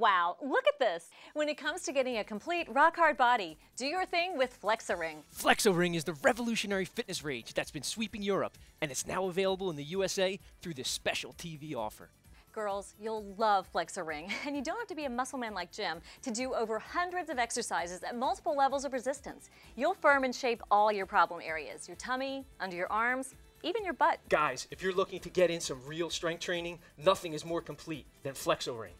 Wow, look at this! When it comes to getting a complete rock-hard body, do your thing with Flexo-Ring. Flexo-Ring is the revolutionary fitness rage that's been sweeping Europe, and it's now available in the USA through this special TV offer. Girls, you'll love Flexo-Ring, and you don't have to be a muscle man like Jim to do over hundreds of exercises at multiple levels of resistance. You'll firm and shape all your problem areas, your tummy, under your arms, even your butt. Guys, if you're looking to get in some real strength training, nothing is more complete than Flexo-Ring.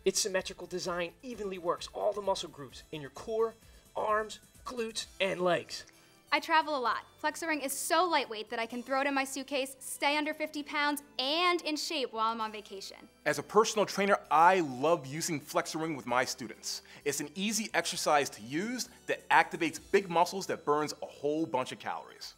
Its symmetrical design evenly works all the muscle groups in your core, arms, glutes, and legs. I travel a lot. Flexo-Ring is so lightweight that I can throw it in my suitcase, stay under 50 pounds, and in shape while I'm on vacation. As a personal trainer, I love using Flexo-Ring with my students. It's an easy exercise to use that activates big muscles that burns a whole bunch of calories.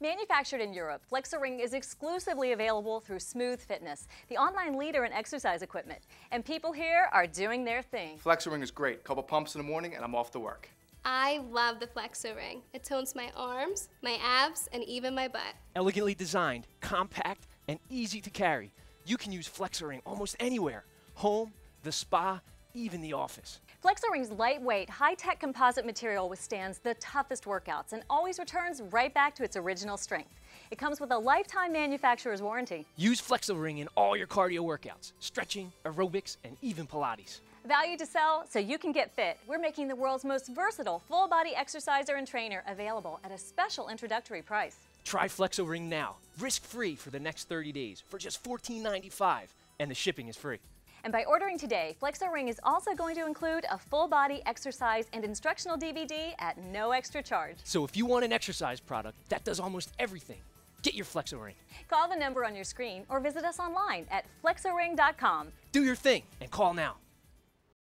Manufactured in Europe, Flexo-Ring is exclusively available through Smooth Fitness, the online leader in exercise equipment. And people here are doing their thing. Flexo-Ring is great. Couple pumps in the morning and I'm off to work. I love the Flexo-Ring. It tones my arms, my abs, and even my butt. Elegantly designed, compact, and easy to carry, you can use Flexo-Ring almost anywhere. Home, the spa, even the office. Flexo-Ring's lightweight, high-tech composite material withstands the toughest workouts and always returns right back to its original strength. It comes with a lifetime manufacturer's warranty. Use Flexo-Ring in all your cardio workouts, stretching, aerobics, and even Pilates. Value to sell so you can get fit. We're making the world's most versatile full-body exerciser and trainer available at a special introductory price. Try Flexo-Ring now, risk-free for the next 30 days for just $14.95, and the shipping is free. And by ordering today, Flexo-Ring is also going to include a full-body exercise and instructional DVD at no extra charge. So if you want an exercise product that does almost everything, get your Flexo-Ring. Call the number on your screen or visit us online at flexoring.com. Do your thing and call now.